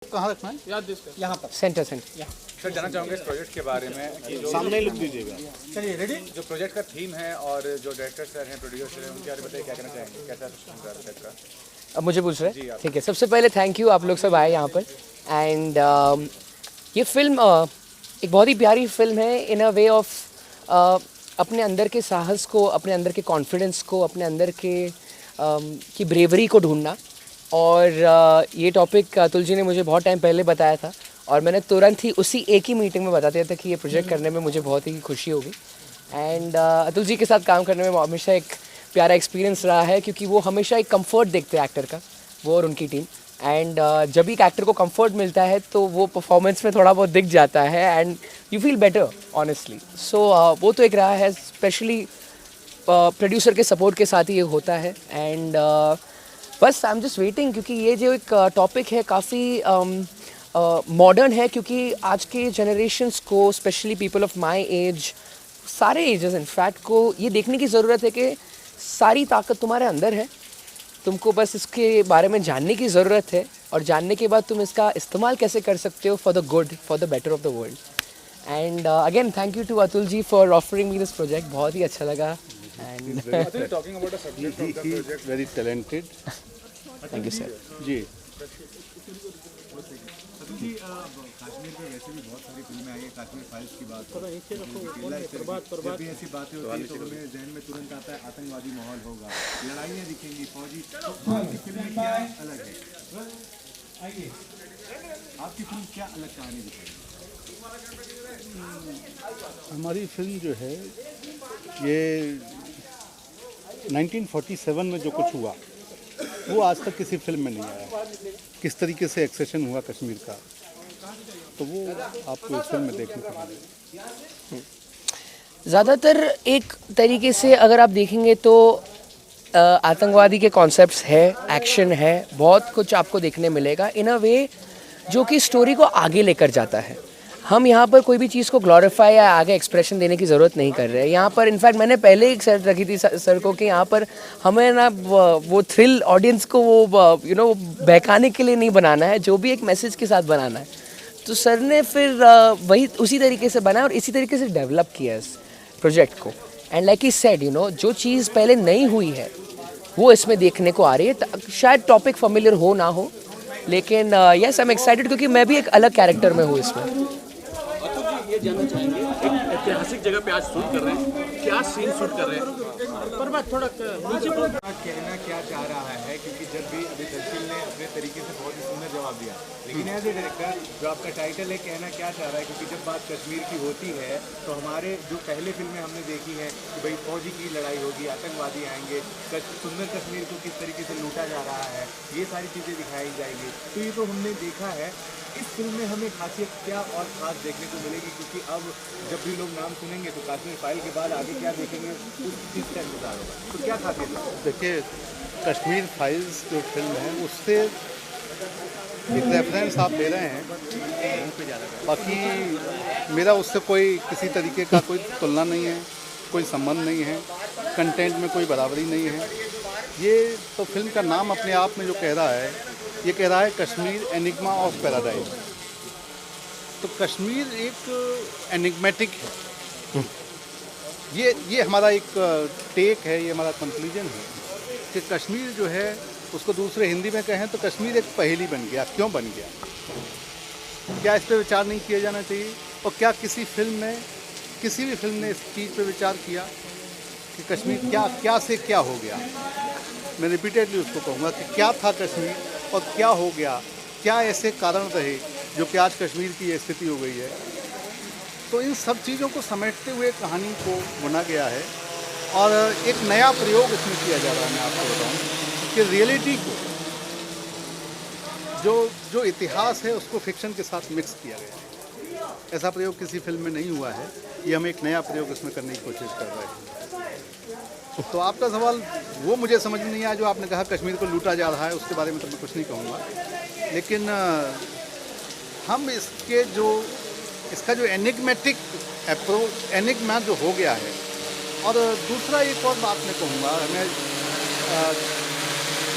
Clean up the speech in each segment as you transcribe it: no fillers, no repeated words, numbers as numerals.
कहाँ रखना है? याद दिस यहाँ पर सेंटर सर जानना चाहूँगा इस प्रोजेक्ट के बारे में कि जो सामने लिख दीजिएगा। चलिए रेडी। जो प्रोजेक्ट का थीम है और जो डायरेक्टर सर हैं प्रोड्यूसर हैं उनके बारे में बताइए, क्या कहना चाहेंगे, कैसा सेट का? अब मुझे पूछ रहे जी, हैं? आप। ठीक है, सबसे पहले थैंक यू आप लोग सब आए यहाँ पर। एंड ये फिल्म एक बहुत ही प्यारी फिल्म है इन अ वे ऑफ अपने अंदर के साहस को, अपने अंदर के कॉन्फिडेंस को, अपने अंदर के की ब्रेवरी को ढूंढना। और ये टॉपिक अतुल जी ने मुझे बहुत टाइम पहले बताया था और मैंने तुरंत ही उसी एक ही मीटिंग में बता दिया था कि ये प्रोजेक्ट करने में मुझे बहुत ही खुशी होगी। एंड अतुल जी के साथ काम करने में हमेशा एक प्यारा एक्सपीरियंस रहा है, क्योंकि वो हमेशा एक कंफर्ट देखते हैं एक्टर का, वो और उनकी टीम। एंड जब भी एक एक्टर को कंफर्ट मिलता है तो वो परफॉर्मेंस में थोड़ा बहुत दिख जाता है and you feel better honestly. So वो तो एक रहा है, स्पेशली प्रोड्यूसर के सपोर्ट के साथ ही ये होता है। एंड बस आई एम जस्ट वेटिंग, क्योंकि ये जो एक टॉपिक है काफ़ी मॉडर्न है, क्योंकि आज के जनरेशन्स को, specially people of my age, सारे एजेस इनफैक्ट को ये देखने की ज़रूरत है कि सारी ताकत तुम्हारे अंदर है, तुमको बस इसके बारे में जानने की ज़रूरत है और जानने के बाद तुम इसका इस्तेमाल कैसे कर सकते हो for the good, for the better of the world. And again thank you to Atul ji for offering me this project, बहुत ही अच्छा लगा। And talking about the subject of the project, very talented. Thank you sir. जी कश्मीर में वैसे भी बहुत सारी फिल्में आई है, कश्मीर फाइल्स की बात हो, जब भी ऐसी बातें होती है तो हमें जहन में तुरंत आता है आतंकवादी माहौल होगा, लड़ाइयाँ दिखेंगी, फौजी। तो आपकी फिल्म में क्या अलग है? आपकी फिल्म क्या अलग कहानी दिखाएगी? हमारी फिल्म जो है ये 1947 में जो कुछ हुआ वो आज तक किसी फिल्म में नहीं आया। किस तरीके से एक्सेशन हुआ कश्मीर का, तो वो आपको इस फिल्म में देखने को मिलेगा। ज़्यादातर एक तरीके से अगर आप देखेंगे तो आतंकवादी के कॉन्सेप्ट्स है, एक्शन है, बहुत कुछ आपको देखने मिलेगा इन अ वे जो कि स्टोरी को आगे लेकर जाता है। हम यहाँ पर कोई भी चीज़ को ग्लोरीफाई या आगे एक्सप्रेशन देने की ज़रूरत नहीं कर रहे हैं। यहाँ पर इनफैक्ट मैंने पहले एक शर्त रखी थी सर को कि यहाँ पर हमें ना वो थ्रिल ऑडियंस को वो बहकाने के लिए नहीं बनाना है, जो भी एक मैसेज के साथ बनाना है। तो सर ने फिर वही उसी तरीके से बनाया और इसी तरीके से डेवलप किया इस प्रोजेक्ट को। एंड लाइक ही सेड जो चीज़ पहले नहीं हुई है वो इसमें देखने को आ रही है। शायद टॉपिक फेमिलियर हो ना हो, लेकिन यस आई एम एक्साइटेड, क्योंकि मैं भी एक अलग कैरेक्टर में हूँ इसमें। अतुल जी ये जानना चाहेंगे, एक ऐतिहासिक जगह पे आज शूट कर रहे हैं, क्या सीन शूट कर रहे हैं? पर बात थोड़ा नीचे कहना क्या चाह रहा है, क्योंकि जब भी अभी दर्शन ने अपने तरीके से बहुत ही सुंदर जवाब दिया, लेकिन एज ए डायरेक्टर जो आपका टाइटल है कहना क्या चाह रहा है, क्योंकि जब बात कश्मीर की होती है तो हमारे जो पहले फिल्में हमने देखी हैं कि भाई फौजी की लड़ाई होगी, आतंकवादी आएंगे, सुंदर कश्मीर को किस तरीके से लूटा जा रहा है, ये सारी चीज़ें दिखाई जाएंगी। तो ये तो हमने देखा है, इस फिल्म में हमें खासियत क्या और खास देखने को मिलेगी, क्योंकि अब जब भी लोग नाम सुनेंगे तो कश्मीर फाइल के बाद आगे क्या देखेंगे उस चीज़ का इंतजार होगा। तो क्या खासियत है? देखिए, कश्मीर फाइल्स जो फिल्म है उससे एक रेफरेंस आप ले रहे हैं, बाकी मेरा उससे कोई किसी तरीके का कोई तुलना नहीं है, कोई संबंध नहीं है, कंटेंट में कोई बराबरी नहीं है। ये तो फिल्म का नाम अपने आप में जो कह रहा है, ये कह रहा है कश्मीर एनिग्मा ऑफ पैराडाइज। तो कश्मीर एक एनिग्मेटिक है। ये हमारा एक टेक है, ये हमारा कंक्लूजन है कि कश्मीर जो है उसको दूसरे हिंदी में कहें तो कश्मीर एक पहेली बन गया। क्यों बन गया? क्या इस पर विचार नहीं किया जाना चाहिए? और क्या किसी फिल्म में, किसी भी फिल्म ने इस चीज़ पर विचार किया कि कश्मीर क्या से क्या हो गया? मैं रिपीटेडली उसको कहूँगा कि क्या था कश्मीर और क्या हो गया, क्या ऐसे कारण रहे जो कि आज कश्मीर की ये स्थिति हो गई है। तो इन सब चीज़ों को समेटते हुए कहानी को बुना गया है और एक नया प्रयोग इसमें किया जा रहा है। मैं आपको बताऊं कि रियलिटी को, जो इतिहास है उसको फिक्शन के साथ मिक्स किया गया है। ऐसा प्रयोग किसी फिल्म में नहीं हुआ है, ये हम एक नया प्रयोग इसमें करने की कोशिश कर रहे हैं। तो आपका सवाल वो मुझे समझ में नहीं आया जो आपने कहा कश्मीर को लूटा जा रहा है, उसके बारे में तो मैं कुछ नहीं कहूँगा, लेकिन हम इसका जो एनिग्मेटिक अप्रोच, एनिग्मा जो हो गया है। और दूसरा एक और बात मैं कहूँगा, हमें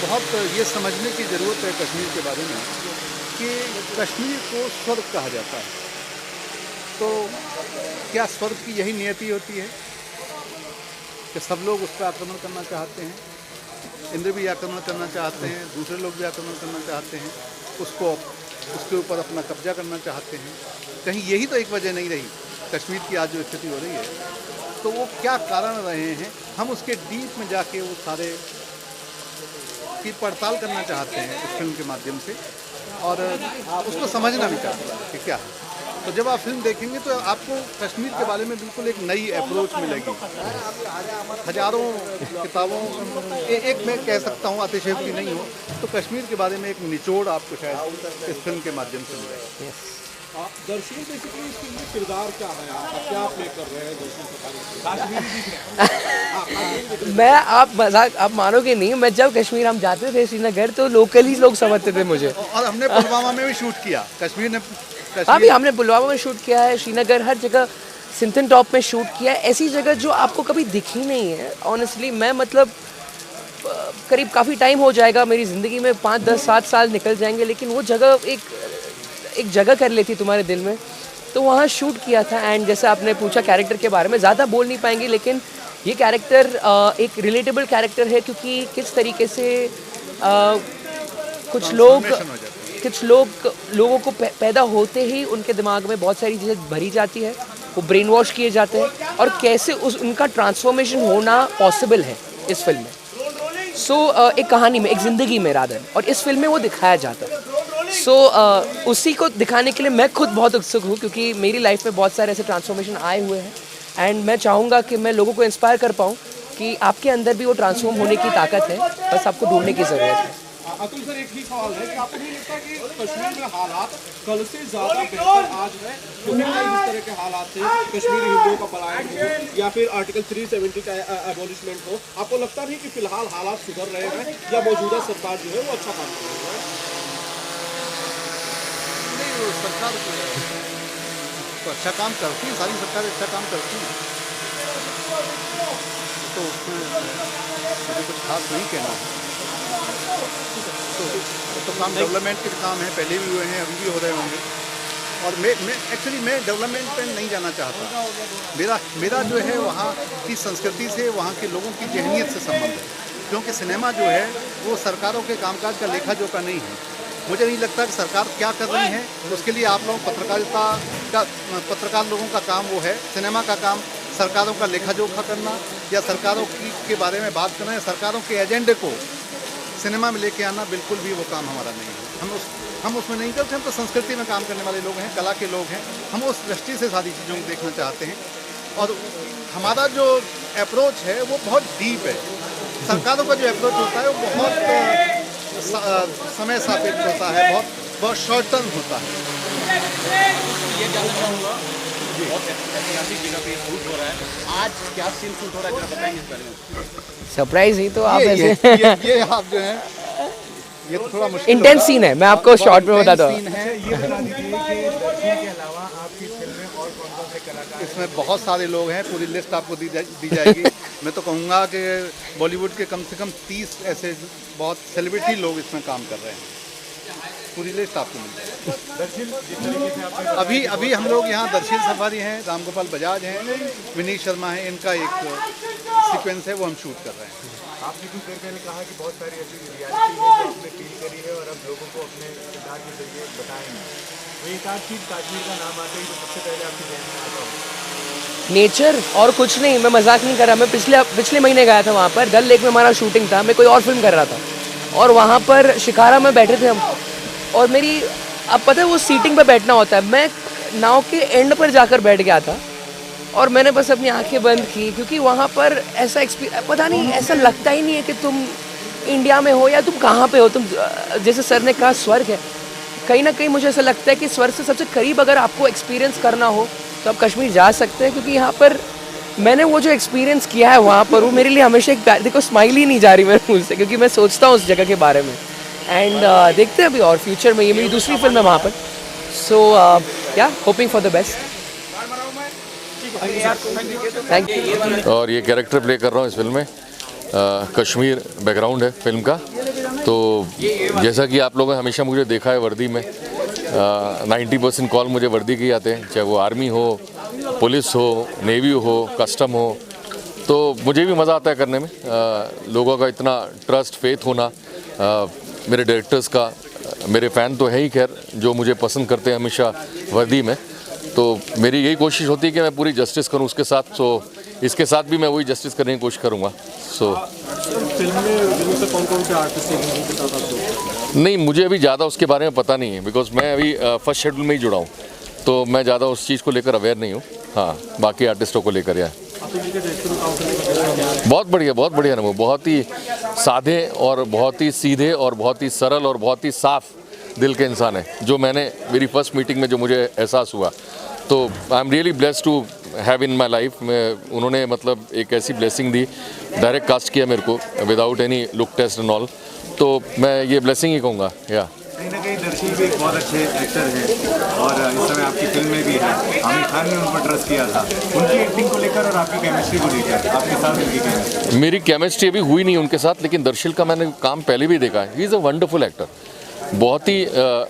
बहुत ये समझने की ज़रूरत है कश्मीर के बारे में कि कि कश्मीर को स्वर्ग कहा जाता है, तो क्या स्वर्ग की यही नियति होती है कि सब लोग उस पर आक्रमण करना चाहते हैं? इंद्र भी आक्रमण करना चाहते हैं, दूसरे लोग भी आक्रमण करना चाहते हैं, उसके ऊपर अपना कब्जा करना चाहते हैं। कहीं यही तो एक वजह नहीं रही कश्मीर की आज जो स्थिति हो रही है, तो वो क्या कारण रहे हैं? हम उसके डीप में जाके वो सारे की पड़ताल करना चाहते हैं इस फिल्म के माध्यम से, और उसको समझना भी चाहते हैं कि क्या है। तो जब आप फिल्म देखेंगे तो आपको कश्मीर के बारे में बिल्कुल एक नई अप्रोच मिलेगी। हजारों किताबों एक मैं कह सकता हूँ, अतिशयोक्ति नहीं हो तो कश्मीर के बारे में एक निचोड़ आपको शायद इस फिल्म के माध्यम से मिलेगा। दर्शन बेसिकली इस फिल्म में किरदार क्या है, आप क्या प्ले कर रहे हैं दर्शन? मैं आप मानोगे नहीं, मैं जब कश्मीर हम जाते थे श्रीनगर तो लोकली लोग समझते थे मुझे। और हमने पुलवामा में भी शूट किया, हाँ भी हमने पुलवामा में शूट किया है, श्रीनगर, हर जगह, सिंथन टॉप में शूट किया है, ऐसी जगह जो आपको कभी दिखी नहीं है। ऑनेस्टली मैं मतलब करीब काफ़ी टाइम हो जाएगा मेरी ज़िंदगी में, 5, 10, 7 साल निकल जाएंगे, लेकिन वो जगह एक जगह कर लेती तुम्हारे दिल में, तो वहाँ शूट किया था। एंड जैसे आपने पूछा कैरेक्टर के बारे में, ज़्यादा बोल नहीं पाएंगे, लेकिन ये कैरेक्टर एक रिलेटेबल कैरेक्टर है, क्योंकि किस तरीके से कुछ लोगों को पैदा होते ही उनके दिमाग में बहुत सारी चीज़ें भरी जाती है, वो ब्रेन वॉश किए जाते हैं, और कैसे उनका ट्रांसफॉर्मेशन होना पॉसिबल है इस फिल्म में। एक कहानी में, एक ज़िंदगी में रादर, और इस फिल्म में वो दिखाया जाता है। उसी को दिखाने के लिए मैं खुद बहुत उत्सुक हूँ, क्योंकि मेरी लाइफ में बहुत सारे ऐसे ट्रांसफॉर्मेशन आए हुए हैं, एंड मैं चाहूँगा कि मैं लोगों को इंस्पायर कर पाऊँ कि आपके अंदर भी वो ट्रांसफॉर्म होने की ताकत है, बस आपको ढूंढने की ज़रूरत है। अतुल सर, एक ही सवाल है कि आपको नहीं लगता कि कश्मीर में हालात कल से ज़्यादा बेहतर आज है, क्योंकि इस तरह के हालात थे, कश्मीरी हिंदुओं का पलायन हो या फिर आर्टिकल 370 का एबॉलिशमेंट हो, आपको लगता नहीं कि फिलहाल हालात सुधर रहे हैं या मौजूदा सरकार जो है वो अच्छा काम कर रही है? सरकार तो अच्छा काम करती है, सारी सरकार अच्छा काम करती है, तो उसमें मुझे कुछ खास नहीं कहना है। तो काम डेवलपमेंट के काम हैं, पहले भी हुए हैं, अभी भी हो रहे होंगे, और मैं डेवलपमेंट पे नहीं जाना चाहता। मेरा जो है वहाँ की संस्कृति से, वहाँ के लोगों की जहनीत से संबंध है, क्योंकि सिनेमा जो है वो सरकारों के कामकाज का लेखा जोखा नहीं है। मुझे नहीं लगता कि सरकार क्या कर रही है उसके लिए आप लोग पत्रकार लोगों का काम वो है। सिनेमा का काम सरकारों का लेखा जोखा करना या सरकारों के बारे में बात करना या सरकारों के एजेंडे को सिनेमा में लेके आना, बिल्कुल भी वो काम हमारा नहीं है। हम उसमें नहीं करते। हम तो संस्कृति में काम करने वाले लोग हैं, कला के लोग हैं, हम उस दृष्टि से सारी चीज़ों को देखना चाहते हैं, और हमारा जो अप्रोच है वो बहुत डीप है। सरकारों का जो अप्रोच होता है वो बहुत समय सापेक्ष होता है, बहुत शॉर्ट टर्म होता है। ये जानना चाहूँगा, बहुत ऐतिहासिक जगह पे शूट हो रहा है, आज क्या सीन शूट हो रहा है, क्या बताएंगे इस बारे में? सरप्राइज ही तो आप ऐसे ये आप जो है ये तो थोड़ा मुश्किल इंटेंस सीन है, मैं आपको शॉर्ट में बताता हूँ। ये बता दीजिए कि दर्शन के अलावा आपकी फिल्म में और कौन से कलाकार? इसमें बहुत सारे लोग हैं, पूरी लिस्ट आपको दी जाएगी। मैं तो कहूँगा कि बॉलीवुड के कम से कम 30 ऐसे बहुत सेलिब्रिटी लोग इसमें काम कर रहे हैं, पूरी लिस्ट आपको मिल जाएगी। अभी हम लोग यहाँ दर्शील सफारी हैं, राम गोपाल बजाज हैं, विनीत शर्मा हैं, इनका एक सीक्वेंस है वो हम शूट कर रहे हैं। आपने कुछ देर पहले कहा कि बहुत सारी ऐसी रियलिटी है जो आपने फील करी है और अब लोगों को अपने किरदार के जरिए बताएंगे, तो एक आध चीज़ कश्मीर का नाम आते ही तो सबसे पहले आपके ध्यान में आता हो? नेचर, और कुछ नहीं, मैं मजाक नहीं कर रहा। मैं पिछले महीने गया था वहाँ पर, डल लेक में हमारा शूटिंग था, मैं कोई और फिल्म कर रहा था, और वहाँ पर शिकारा में बैठे थे हम, और मेरी, अब पता है वो सीटिंग पे बैठना होता है, मैं नाव के एंड पर जाकर बैठ गया था, और मैंने बस अपनी आंखें बंद की, क्योंकि वहाँ पर ऐसा एक्सपीरियंस, पता नहीं, ऐसा लगता ही नहीं है कि तुम इंडिया में हो या तुम कहाँ पे हो। तुम, जैसे सर ने कहा, स्वर्ग है। कहीं ना कहीं मुझे ऐसा लगता है कि स्वर्ग से सबसे करीब अगर आपको एक्सपीरियंस करना हो तो आप कश्मीर जा सकते हैं, क्योंकि यहाँ पर मैंने वो जो एक्सपीरियंस किया है वहाँ पर, वो मेरे लिए हमेशा एक प्यार, देखो स्माइल ही नहीं जा रही मेरे मुँह से, क्योंकि मैं सोचता हूँ उस जगह के बारे में। एंड देखते हैं अभी, और फ्यूचर में ये मेरी दूसरी फिल्म है वहाँ पर, सो या hoping for the best. Thank you. और ये कैरेक्टर प्ले कर रहा हूँ इस फिल्म में। कश्मीर बैकग्राउंड है फिल्म का, तो जैसा कि आप लोगों ने हमेशा मुझे देखा है वर्दी में, 90% कॉल मुझे वर्दी के ही आते हैं, चाहे वो आर्मी हो, पुलिस हो, नेवी हो, कस्टम हो। तो मुझे भी मज़ा आता है करने में। लोगों का इतना ट्रस्ट, फेथ होना, मेरे डायरेक्टर्स का, मेरे फ़ैन तो है ही खैर, जो मुझे पसंद करते हैं हमेशा वर्दी में। तो मेरी यही कोशिश होती है कि मैं पूरी जस्टिस करूं उसके साथ। सो इसके साथ भी मैं वही जस्टिस करने की कोशिश करूंगा। सो फिल्म में जिनमें से कौन-कौन से आर्टिस्ट हैं जिनके साथ आप लोग? नहीं, मुझे अभी ज़्यादा उसके बारे में पता नहीं है, बिकॉज मैं अभी फर्स्ट शेड्यूल में ही जुड़ा हूँ, तो मैं ज़्यादा उस चीज़ को लेकर अवेयर नहीं हूँ। हाँ, बाकी आर्टिस्टों को लेकर यार बहुत बढ़िया अनुभव, बहुत ही सादे और बहुत ही सीधे और बहुत ही सरल और बहुत ही साफ दिल के इंसान है, जो मेरी फर्स्ट मीटिंग में जो मुझे एहसास हुआ। तो I am really blessed to have in my life में। उन्होंने मतलब एक ऐसी ब्लेसिंग दी, डायरेक्ट कास्ट किया मेरे को without any look test and all. तो मैं ये ब्लेसिंग ही कहूँगा। या कहीं ना कहीं दर्शी भी एक बहुत अच्छे एक्टर हैं और इस समय आपकी फिल्म में भी है। आमिर खान ने उन पर ट्रस्ट किया था, उनकी एक्टिंग को लेकर और आपकी केमिस्ट्री को लेकर आपके साथ उनकी केमिस्ट्री। मेरी केमिस्ट्री अभी हुई नहीं उनके साथ, लेकिन दर्शिल का मैंने काम पहले भी देखा है। He is a wonderful actor, बहुत ही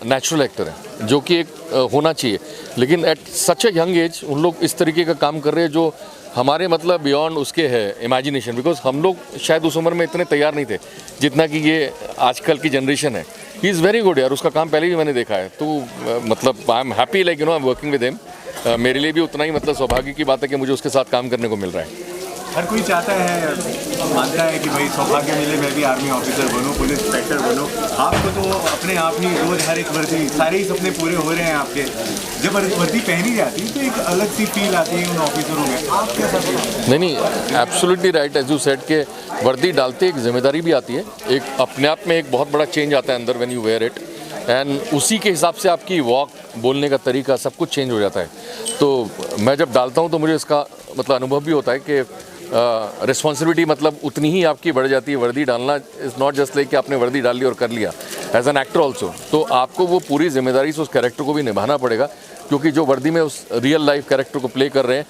नेचुरल एक्टर है, जो कि एक होना चाहिए। लेकिन at such a young age उन लोग इस तरीके का काम कर रहे हैं जो हमारे मतलब बियॉन्ड उसके है इमेजिनेशन। बिकॉज हम लोग शायद उस उम्र में इतने तैयार नहीं थे जितना कि ये आजकल की जनरेशन है। ही इज़ वेरी गुड यार, उसका काम पहले भी मैंने देखा है। तो मतलब I am happy, like I am working with him. मेरे लिए भी उतना ही मतलब सौभाग्य की बात है कि मुझे उसके साथ काम करने को मिल रहा है। हर कोई चाहता है, मानता है कि भाई सौभाग्य मिले, मैं भी आर्मी ऑफिसर बनूं, पुलिस इंस्पेक्टर बनूं। आपको तो अपने आप ही रोज हर एक वर्दी, सारे ही सपने पूरे हो रहे हैं आपके। जब वर्दी पहनी जाती है तो एक अलग सी फील आती है उन ऑफिसरों में। आप क्या समझते हैं? नहीं, absolutely right, as you said के वर्दी डालते एक जिम्मेदारी भी आती है, एक अपने आप में एक बहुत बड़ा चेंज आता है अंदर when you wear it, and उसी के हिसाब से आपकी वॉक, बोलने का तरीका, सब कुछ चेंज हो जाता है। तो मैं जब डालता हूँ तो मुझे इसका मतलब अनुभव भी होता है कि रिस्पॉन्सिबिलिटी मतलब उतनी ही आपकी बढ़ जाती है। वर्दी डालना इज़ नॉट जस्ट लाइक कि आपने वर्दी डाल ली और कर लिया, एज एन एक्टर ऑल्सो। तो आपको वो पूरी जिम्मेदारी से उस कैरेक्टर को भी निभाना पड़ेगा, क्योंकि जो वर्दी में उस रियल लाइफ कैरेक्टर को प्ले कर रहे हैं,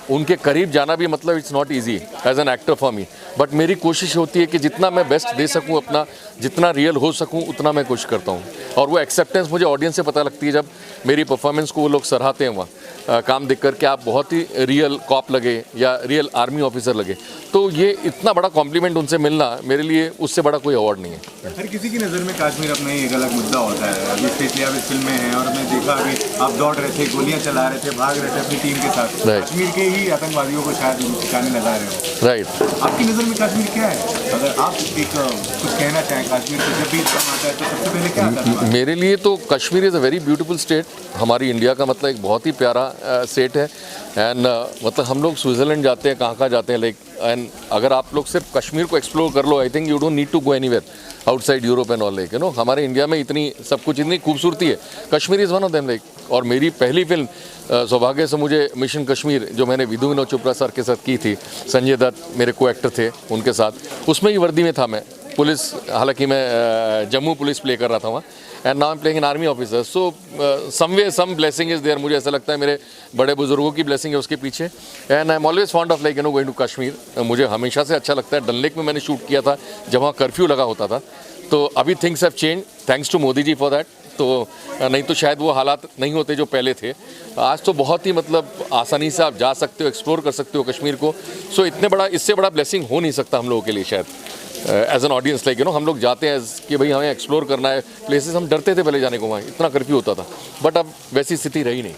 उनके करीब जाना भी मतलब it's not easy as an actor for me. But मेरी कोशिश होती है कि जितना मैं बेस्ट दे सकूं अपना, जितना रियल हो सकूं उतना मैं कोशिश करता हूं। और वो एक्सेप्टेंस मुझे ऑडियंस से पता लगती है जब मेरी परफॉर्मेंस को वो लोग सराहते हैं वहाँ काम देख कर के आप बहुत ही रियल कॉप लगे या रियल आर्मी ऑफिसर लगे। तो ये इतना बड़ा कॉम्प्लीमेंट उनसे मिलना मेरे लिए उससे बड़ा कोई अवार्ड नहीं है। हर किसी की नज़र में कश्मीर अपना ही एक अलग मुद्दा होता है। अभी स्पेशली आप इस फिल्म में हैं और मैं देखा अभी आप दौड़ रहे थे, गोलियां चला रहे थे, भाग रहे थे अपनी टीम के साथ। कश्मीर के ही आतंकवादियों को शायद ठिकाने लगा रहे हो। राइट। आपकी नज़र में कश्मीर क्या है? अगर आप एक कुछ कहना चाहें कश्मीर को, जब भी काम आता है तो सबसे पहले क्या आता है? मेरे लिए तो Kashmir is a very beautiful state. हमारी इंडिया का मतलब एक बहुत ही प्यारा स्टेट है। एंड मतलब हम लोग स्विट्ज़रलैंड जाते हैं, कहाँ जाते हैं, लाइक एंड अगर आप लोग सिर्फ कश्मीर को एक्सप्लोर कर लो, I think you don't need to go anywhere outside Europe and all, like you know. हमारे इंडिया में इतनी सब कुछ, इतनी खूबसूरती है, Kashmir is one of them. Like और मेरी पहली फिल्म सौभाग्य से मुझे मिशन कश्मीर, जो मैंने विधु विनोद चोपड़ा सर के साथ की थी, संजय दत्त मेरे को एक्टर थे उनके साथ, उसमें ही वर्दी में था मैं पुलिस। हालांकि मैं जम्मू पुलिस प्ले कर रहा था वहाँ, and now I am playing an army officer. So somewhere some blessing is there. मुझे ऐसा लगता है मेरे बड़े बुजुर्गों की ब्लेसिंग है उसके पीछे। And I am always fond of like you know going to Kashmir. मुझे हमेशा से अच्छा लगता है। डल लेक में मैंने शूट किया था जब वहाँ कर्फ्यू लगा होता था। तो अभी things have change, thanks to Modi ji for that. तो नहीं तो शायद वो हालात नहीं होते जो पहले थे। आज तो बहुत ही मतलब आसानी से आप जा सकते हो, एक्सप्लोर कर सकते हो कश्मीर को। सो इतने बड़ा, इससे बड़ा ब्लेसिंग हो नहीं सकता हम लोगों के लिए शायद, as an audience. Like you know, हम लोग जाते हैं कि भाई हमें एक्सप्लोर करना है प्लेसेस। हम डरते थे पहले जाने को, वहाँ इतना कर्फ्यू होता था, बट अब वैसी स्थिति रही नहीं।